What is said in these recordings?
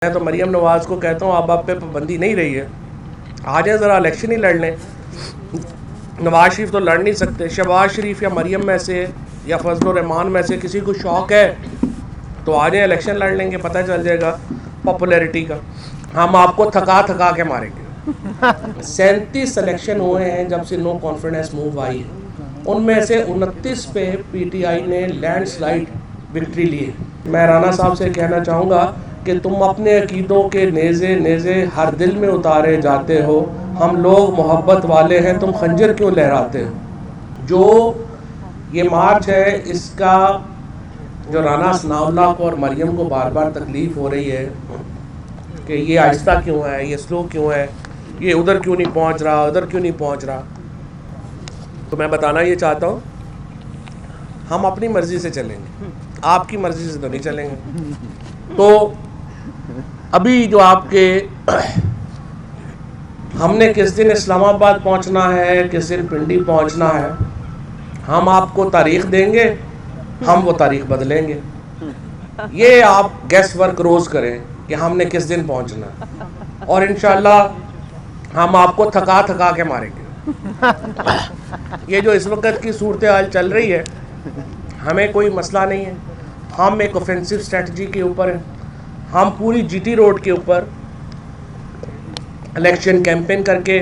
मैं तो मरीम नवाज़ को कहता हूँ आप पे पाबंदी नहीं रही है, आ जाए ज़रा इलेक्शन ही लड़ लें। नवाज शरीफ तो लड़ नहीं सकते, शहबाज शरीफ या मरीम में से या फजल रहमान में से किसी को शौक़ है तो आ जाए इलेक्शन लड़ लेंगे, पता चल जाएगा पॉपुलैरिटी का। हम आपको थका थका के मारेंगे। 37 इलेक्शन हुए हैं जब से नो कॉन्फिडेंस मूव आई है, उनमें से 29 पे पीटीआई ने लैंडस्लाइड विक्ट्री ली है। मैं राना साहब से कहना चाहूँगा कि तुम अपने अकीदों के नेज़े नेज़े हर दिल में उतारे जाते हो, हम लोग मोहब्बत वाले हैं, तुम खंजर क्यों लहराते हो। जो ये मार्च है इसका जो राना सनाउल्लाह को और मरियम को बार बार तकलीफ़ हो रही है कि ये आहिस्ता क्यों है, ये स्लो क्यों है, ये उधर क्यों नहीं पहुंच रहा, उधर क्यों नहीं पहुंच रहा, तो मैं बताना ये चाहता हूँ हम अपनी मर्ज़ी से चलेंगे, आपकी मर्ज़ी से तो नहीं चलेंगे। तो अभी जो आपके हमने किस दिन इस्लामाबाद पहुंचना है, किस दिन पिंडी पहुंचना है, हम आपको तारीख देंगे, हम वो तारीख बदलेंगे। ये आप गैस वर्क रोज़ करें कि हमने किस दिन पहुंचना है और इंशाल्लाह हम आपको थका थका के मारेंगे। ये जो इस वक्त की सूरत हाल चल रही है, हमें कोई मसला नहीं है, हम एक ऑफेंसिव स्ट्रेटजी के ऊपर हैं, हम पूरी जीटी रोड के ऊपर इलेक्शन कैंपेन करके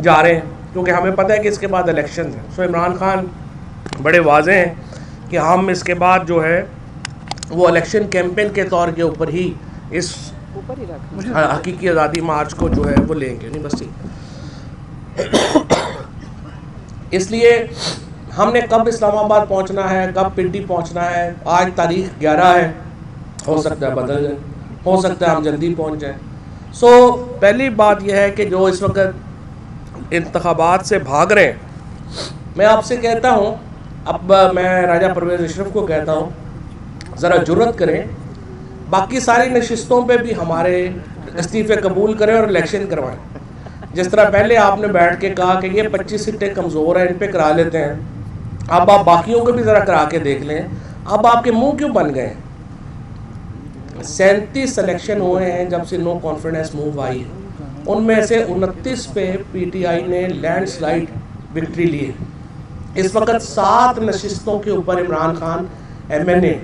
जा रहे हैं क्योंकि हमें पता है कि इसके बाद इलेक्शन है। सो इमरान खान बड़े वाज़ेह हैं कि हम इसके बाद जो है वो इलेक्शन कैंपेन के तौर के ऊपर ही इस हकीकी आज़ादी मार्च को जो है वो लेंगे, नहीं बस ठीक। इसलिए हमने कब इस्लामाबाद पहुंचना है, कब पिंडी पहुंचना है, आज तारीख 11 है, हो सकता है बदल जाए, हो सकता है हम जल्दी पहुंच जाएं। सो पहली बात यह है कि जो इस वक्त इंतखाबात से भाग रहे हैं, मैं आपसे कहता हूं, अब मैं राजा परवेज़ अशरफ को कहता हूं ज़रा जुर्रत करें, बाकी सारी नशिस्तों पे भी हमारे इस्तीफ़े कबूल करें और इलेक्शन करवाएं। जिस तरह पहले आपने बैठ के कहा कि ये 25 सीटें कमज़ोर हैं, इन पे करा लेते हैं, अब आप बाकियों को भी ज़रा करा के देख लें। अब आपके मुंह क्यों बन गए? 37 इलेक्शन हुए हैं जब से नो कॉन्फिडेंस मूव आई है, उनमें से 29 पे पीटीआई ने लैंडस्लाइड विक्ट्री ली है। इस वक्त 7 नशिस्तों के ऊपर इमरान खान एमएनए,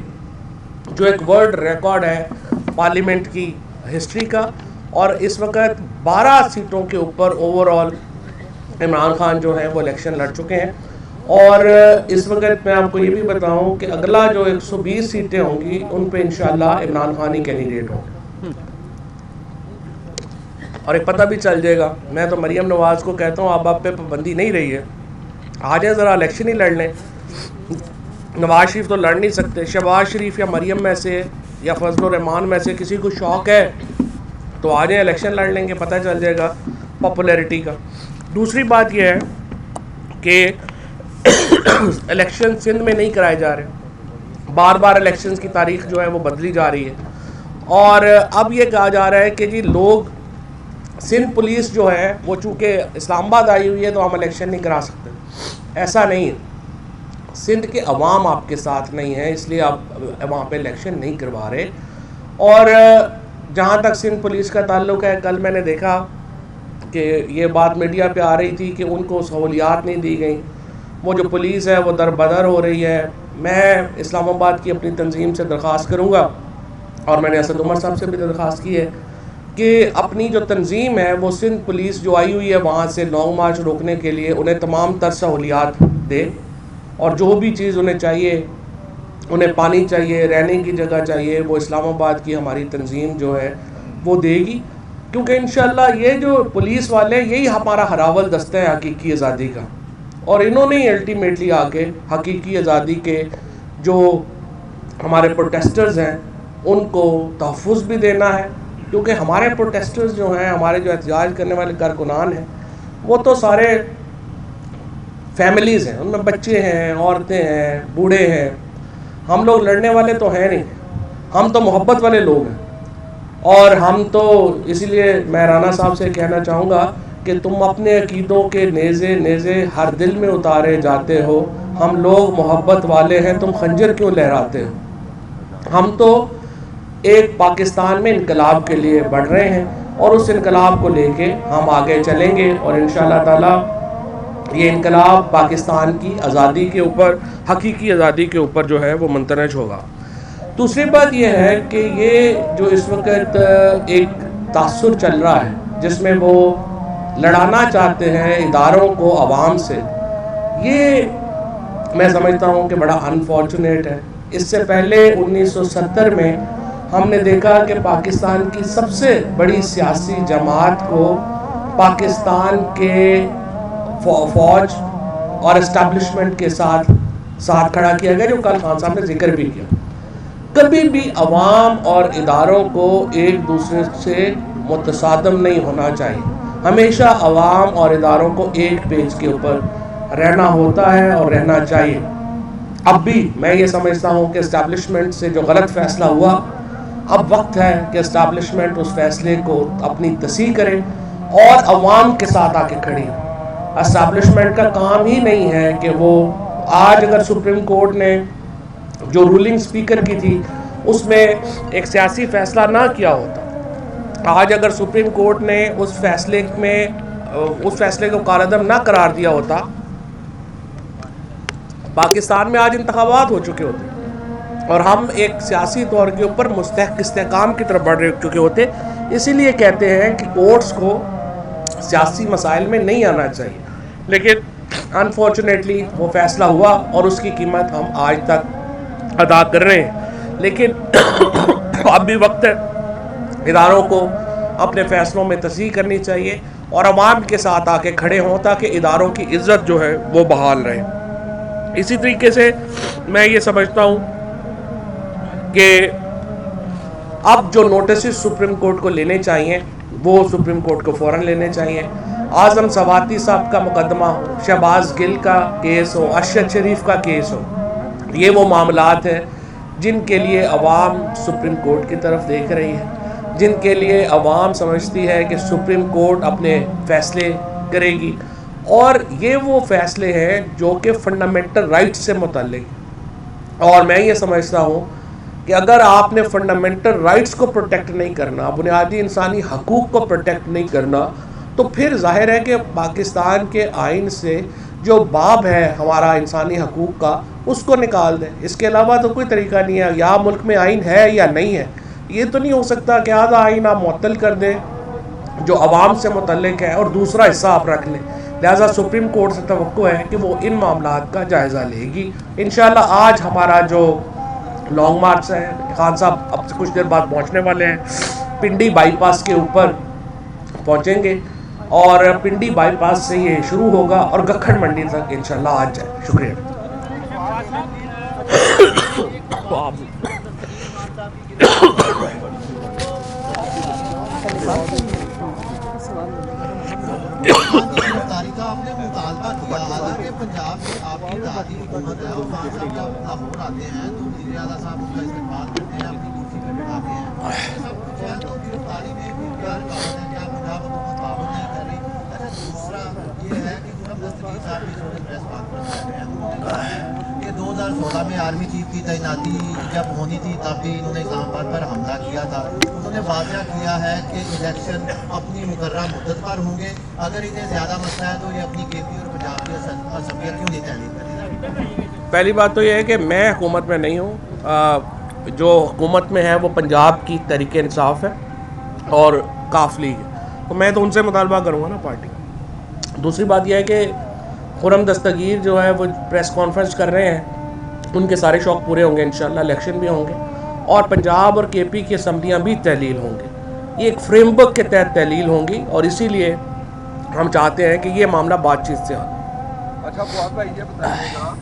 जो एक वर्ल्ड रिकॉर्ड है पार्लियामेंट की हिस्ट्री का, और इस वक्त 12 सीटों के ऊपर ओवरऑल इमरान खान जो है वो इलेक्शन लड़ चुके हैं। और इस वक्त मैं आपको ये भी बताऊं कि अगला जो 120 सीटें होंगी उन पे इंशाल्लाह इमरान खान ही कैंडिडेट होंगे और एक पता भी चल जाएगा। मैं तो मरीम नवाज़ को कहता हूँ आप पे पाबंदी नहीं रही है, आ जाए ज़रा इलेक्शन ही लड़ लें। नवाज शरीफ तो लड़ नहीं सकते, शहबाज शरीफ या मरीम में से या फजल रहमान में से किसी को शौक़ है तो आ जाए इलेक्शन लड़ लेंगे, पता चल जाएगा पॉपुलैरिटी का। दूसरी बात यह है कि इलेक्शन सिंध में नहीं कराए जा रहे, बार बार इलेक्शंस की तारीख जो है वो बदली जा रही है और अब ये कहा जा रहा है कि जी लोग, सिंध पुलिस जो है वो चूँकि इस्लामाबाद आई हुई है तो हम इलेक्शन नहीं करा सकते। ऐसा नहीं है, सिंध के अवाम आपके साथ नहीं है, इसलिए आप वहाँ पे इलेक्शन नहीं करवा रहे। और जहाँ तक सिंध पुलिस का ताल्लुक़ है, कल मैंने देखा कि ये बात मीडिया पे आ रही थी कि उनको सहूलियात नहीं दी गई, वो जो पुलिस है वो दरबदर हो रही है। मैं इस्लामाबाद की अपनी तंजीम से दरख्वास्त करूँगा और मैंने असद उमर साहब से भी दरख्वास्त की है कि अपनी जो तंजीम है वो सिंध पुलिस जो आई हुई है वहाँ से लॉन्ग मार्च रोकने के लिए उन्हें तमाम तर सहूलियात दे और जो भी चीज़ उन्हें चाहिए, उन्हें पानी चाहिए, रहने की जगह चाहिए, वो इस्लामाबाद की हमारी तंजीम जो है वो देगी। क्योंकि इंशाल्लाह ये जो पुलिस वाले यही हमारा हरावल दस्ता है हकीकी आज़ादी का, और इन्होंने ही अल्टीमेटली आके हकीकी आज़ादी के जो हमारे प्रोटेस्टर्स हैं उनको तहफ़्फ़ुज़ भी देना है। क्योंकि हमारे प्रोटेस्टर्स जो हैं, हमारे जो एहतजाज करने वाले कारकुनान हैं, वो तो सारे फैमिलीज़ हैं, उनमें बच्चे हैं, औरतें हैं, बूढ़े हैं। हम लोग लड़ने वाले तो हैं नहीं, हम तो मोहब्बत वाले लोग हैं। और हम तो इसीलिए मैं राना साहब से कहना चाहूँगा कि तुम अपने अकीदों के नेज़े नेज़े हर दिल में उतारे जाते हो, हम लोग मोहब्बत वाले हैं, तुम खंजर क्यों लहराते हो। हम तो एक पाकिस्तान में इनकलाब के लिए बढ़ रहे हैं और उस इनकलाब को लेके हम आगे चलेंगे और इंशाअल्लाह ताला ये इनकलाब पाकिस्तान की आज़ादी के ऊपर, हकीकी आज़ादी के ऊपर जो है वो मुंतनज होगा। दूसरी बात यह है कि ये जो इस वक्त एक तासुर चल रहा है जिसमें वो लड़ाना चाहते हैं इदारों को आवाम से, ये मैं समझता हूँ कि बड़ा अनफॉर्चुनेट है। इससे पहले 1970 में हमने देखा कि पाकिस्तान की सबसे बड़ी सियासी जमात को पाकिस्तान के फौज और इस्टेब्लिशमेंट के साथ खड़ा किया गया, जो कल खान साहब ने जिक्र भी किया। कभी भी अवाम और इदारों को एक दूसरे से मुतसादम नहीं होना चाहिए। हमेशा अवाम और इदारों को एक पेज के ऊपर रहना होता है और रहना चाहिए। अब भी मैं ये समझता हूँ कि इस्टेब्लिशमेंट से जो गलत फैसला हुआ, अब वक्त है कि इस्टेब्लिशमेंट उस फैसले को अपनी तसीह करे और अवाम के साथ आके खड़ी हो। इस्टेब्लिशमेंट का काम ही नहीं है कि वो आज अगर सुप्रीम कोर्ट ने जो रूलिंग स्पीकर की थी उसमें एक सियासी फैसला ना किया होता, आज अगर सुप्रीम कोर्ट ने उस फैसले को कालअदम ना करार दिया होता, पाकिस्तान में आज इंतखाबात हो चुके होते और हम एक सियासी तौर के ऊपर मुस्तहक इस्तेहकाम की तरफ बढ़ चुके होते। इसीलिए कहते हैं कि कोर्ट्स को सियासी मसाइल में नहीं आना चाहिए, लेकिन अनफॉर्चुनेटली वो फैसला हुआ और उसकी कीमत हम आज तक अदा कर रहे हैं। लेकिन अब भी वक्त है इदारों को अपने फैसलों में तस्दीक करनी चाहिए और अवाम के साथ आके खड़े हों ताकि इदारों की इज्जत जो है वो बहाल रहे। इसी तरीके से मैं ये समझता हूँ कि अब जो नोटिस सुप्रीम कोर्ट को लेने चाहिए वो सुप्रीम कोर्ट को फ़ौरन लेने चाहिए। आज़म सवाती साहब का मुकदमा हो, शहबाज गिल का केस हो, अरशद शरीफ का केस हो, ये वो मामलात हैं जिनके लिए अवाम सुप्रीम कोर्ट की तरफ देख रही है, जिनके लिए अवाम समझती है कि सुप्रीम कोर्ट अपने फ़ैसले करेगी और ये वो फ़ैसले हैं जो कि फंडामेंटल राइट्स से मुतल्लिक। और मैं ये समझता हूँ कि अगर आपने फंडामेंटल राइट्स को प्रोटेक्ट नहीं करना, बुनियादी इंसानी हकूक़ को प्रोटेक्ट नहीं करना, तो फिर जाहिर है कि पाकिस्तान के आइन से जो बाब है हमारा इंसानी हकूक़ का, उसको निकाल दें। इसके अलावा तो कोई तरीका नहीं है। या मुल्क में आइन है या नहीं है, ये तो नहीं हो सकता कि आधा आइन आप मुअत्तल कर दें जो अवाम से मुतल्लिक है और दूसरा हिस्सा आप रख लें। लिहाजा सुप्रीम कोर्ट से तवक्को है कि वो इन मामलात का जायज़ा लेगी इंशाअल्लाह। आज हमारा जो लॉन्ग मार्च है, खान साहब अब से कुछ देर बाद पहुँचने वाले हैं, पिंडी बाईपास के ऊपर पहुँचेंगे और पिंडी बाईपास से ये शुरू होगा और गखड़ मंडी तक इंशाअल्लाह आज जाए। शुक्रिया। आपने मुतालबा किया, हालांकि पंजाब में आपकी दादी हुकूमत है और खान साहब जब लाहौर आते हैं तो वज़ीर आला साहब उनका इस्तेमाल करते हैं, अपनी कुर्सी पर बिठाते हैं, सब कुछ है। तो गिरफ्तारी में भी प्यार बात है कि पंजाब हुकूमत पाबंद नहीं कर रही। अच्छा, दूसरा ये है कि खुरम दस्तगीर साहब भी इस प्रेस कॉन्फ्रेंस कर रहे हैं, उन्होंने कहा है कि 2016 में आर्मी चीफ की तैनाती जब होनी थी तब भी इन्होंने इस्लामाबाद पर हमला किया था। उन्होंने वाज़ा किया है कि इलेक्शन अपनी मुकर्रर मुद्दत पर होंगे, अगर इन्हें ज़्यादा मसला है तो ये अपनी केपी और पंजाब की असमियत क्यों नहीं तहलील करें। पहली बात तो ये है कि मैं हुकूमत में नहीं हूँ, जो हुकूमत में है वो पंजाब की तहरीक इंसाफ है और काफ लीग है, तो मैं तो उनसे मुतालबा करूँगा ना पार्टी। दूसरी बात यह है कि खुरम दस्तगीर जो है वो प्रेस कॉन्फ्रेंस कर रहे हैं, उनके सारे शौक़ पूरे होंगे इंशाअल्लाह, इलेक्शन भी होंगे और पंजाब और केपी की असम्बलियाँ भी तहलील होंगी। ये एक फ्रेमवर्क के तहत तहलील होंगी और इसीलिए हम चाहते हैं कि ये मामला बातचीत से हो। अच्छा फवाद भाई, ये बताइएगा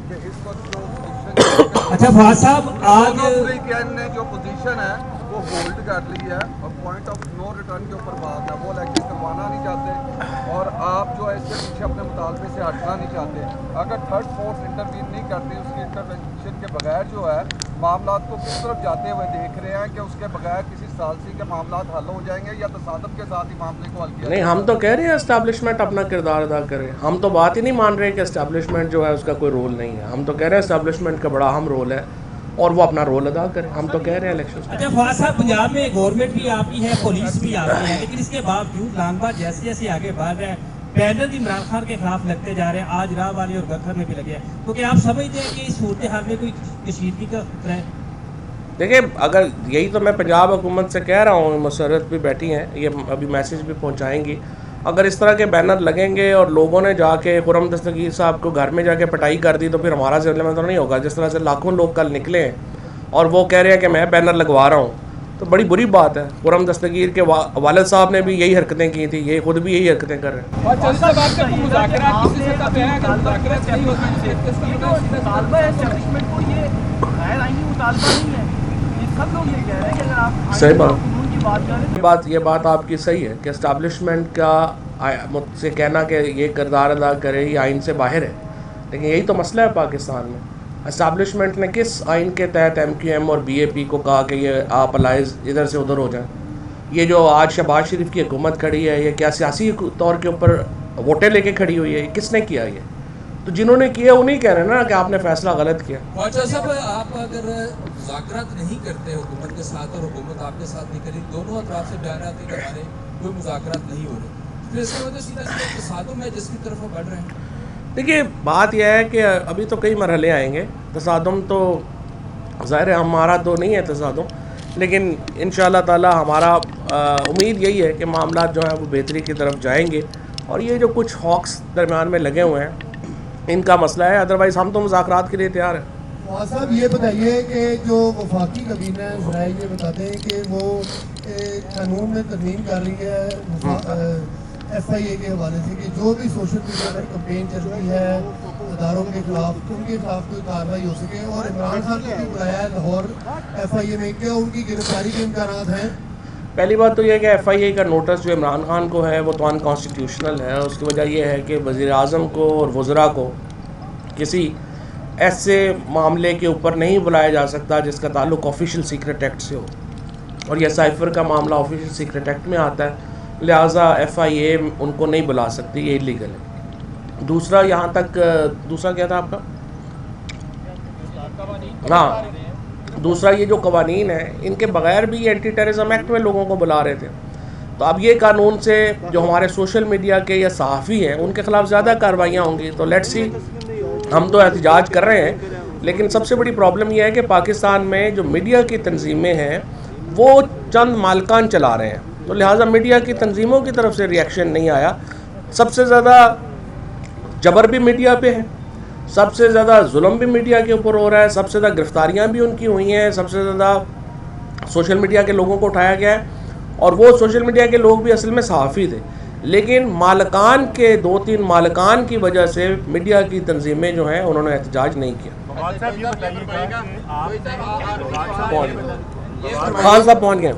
कि इस वक्त जो पोजीशन अच्छा फवाद साहब, आज ने जो पोजीशन है वो होल्ड कर ली है और पॉइंट ऑफ नो रिटर्न के ऊपर बात है, वो इलेक्शन करवाना नहीं चाहते और आप जो है इसके पीछे अपने मुतालबे से हटना नहीं चाहते। अगर थर्ड फोर्स इंटरवीन नहीं करती, उसकी इंटरवेंशन के बगैर जो है मामलात को किस तरफ जाते हुए देख रहे हैं कि उसके बगैर किसी सालसी के मामलात हल हो जाएंगे या तसादम के साथ ही मामले को हल किया? नहीं, हम तो कह रहे हैं एस्टैब्लिशमेंट अपना किरदार अदा करे। हम तो बात ही नहीं मान रहे कि एस्टैब्लिशमेंट जो है उसका कोई रोल नहीं है। हम तो कह रहे हैं एस्टैब्लिशमेंट का बड़ा अहम रोल है और वो अपना रोल अदा करें। हम तो कह रहे हैं इलेक्शन। अच्छा फवाद साहब, पंजाब में गवर्नमेंट भी आपकी है, पुलिस भी आपकी है, लेकिन इसके बावजूद लांगबा जैसे जैसे आगे बढ़ रहा है, बैनर इमरान खान के खिलाफ लगते जा रहे हैं, आज राह वाली और गखर में भी लगे हैं, तो क्या आप समझते हैं कि इस सूरत हाल में कोई कशीदगी का खतरा है? देखिए, अगर यही तो मैं पंजाब हुकूमत से कह रहा हूँ, मुसर्रत भी बैठी हैं, ये अभी मैसेज भी पहुँचाएंगी। अगर इस तरह के बैनर लगेंगे और लोगों ने जाके खुर्रम दस्तगीर साहब को घर में जाके पिटाई कर दी, तो फिर हमारा ज़िम्मेदार तो नहीं होगा। जिस तरह से लाखों लोग कल निकले हैं और वो कह रहे हैं कि मैं बैनर लगवा रहा हूँ, तो बड़ी बुरी बात है। खुर्रम दस्तगीर के वालिद साहब ने भी यही हरकतें की थी, ये खुद भी यही हरकतें कर रहे हैं। सही बात, ये बात आपकी सही है कि इस्टेब्लिशमेंट का मुझसे कहना कि ये किरदार अदा करे ये आइन से बाहर है, लेकिन यही तो मसला है पाकिस्तान में। इस्टेब्लिशमेंट ने किस आइन के तहत MQM और BAP को कहा कि ये आप अलाइज इधर से उधर हो जाएं? ये जो आज शहबाज शरीफ की हुकूमत खड़ी है, ये क्या सियासी तौर के ऊपर वोटें लेके खड़ी हुई है? किसने किया ये? तो जिन्होंने किया उन्हीं कह रहे हैं ना कि आपने फैसला गलत किया। ख्वाजा साहब, आप अगर मुज़ाकरात नहीं करते हुकूमत के साथ और हुकूमत आपके साथ नहीं करी, दोनों अतराफ से बयान आते कि हमारे कोई मुज़ाकरात नहीं हो रहे, फिर इसका मतलब सीधा सीधा तसादुम है जिसकी तरफ वो बढ़ रहे हैं। देखिए, बात यह है कि अभी तो कई मरहले आएंगे। तसादुम तो ज़ाहिर है हमारा तो नहीं है तसादुम, लेकिन इंशाअल्लाह ताला हमारा उम्मीद यही है कि मामला जो है वो बेहतरी की तरफ जाएंगे। और ये जो कुछ हॉक्स दरमियान में लगे हुए हैं, इनका मसला है, अदरवाइज़ हम तो मुज़ाकरात के लिए तैयार हैं। फवाद साहब, ये बताइए कि जो वफाकी काबीना है इसराइल ये बताते हैं कि वो कानून में तरमीम कर रही है FIA के हवाले से कि जो भी सोशल मीडिया पर कंपेन चलती है अदारों के खिलाफ, उनके खिलाफ कोई कार्रवाई हो सके। और इमरान खान को भी बुलाया है लाहौर FIA में, क्या उनकी गिरफ्तारी के इम्कान हैं? पहली बात तो यह कि FIA का नोटिस जो इमरान खान को है वो तो अनकॉन्स्टिट्यूशनल है। उसकी वजह यह है कि वज़ीर आज़म को और वज़रा को किसी ऐसे मामले के ऊपर नहीं बुलाया जा सकता जिसका ताल्लुक ऑफिशियल सीक्रेट एक्ट से हो, और यह साइफ़र का मामला ऑफिशियल सीक्रेट एक्ट में आता है, लिहाजा FIA उनको नहीं बुला सकती, ये इलीगल है। दूसरा, यहाँ तक दूसरा क्या था आपका? हाँ, दूसरा ये जो कवानीन है, इनके बगैर भी ये एंटी टेररिज्म एक्ट में लोगों को बुला रहे थे। तो अब ये कानून से जो हमारे सोशल मीडिया के या सहाफ़ी हैं उनके ख़िलाफ़ ज़्यादा कार्रवाइयाँ होंगी। तो लेट्स सी, हम तो एहतजाज कर रहे हैं, लेकिन सबसे बड़ी प्रॉब्लम यह है कि पाकिस्तान में जो मीडिया की तंजीमें हैं वो चंद मालकान चला रहे हैं, तो लिहाजा मीडिया की तंजीमों की तरफ से रिएक्शन नहीं आया। सबसे ज़्यादा जबर भी मीडिया पे है, सबसे ज़्यादा जुल्म भी मीडिया के ऊपर हो रहा है, सबसे ज़्यादा गिरफ्तारियाँ भी उनकी हुई हैं, सबसे ज़्यादा सोशल मीडिया के लोगों को उठाया गया है। और वो सोशल मीडिया के लोग भी असल में सहाफ़ी थे, लेकिन मालकान के 2-3 मालकान की वजह से मीडिया की तंजीमें जो हैं उन्होंने एहतजाज नहीं किया। खान साहब पहुँच गए।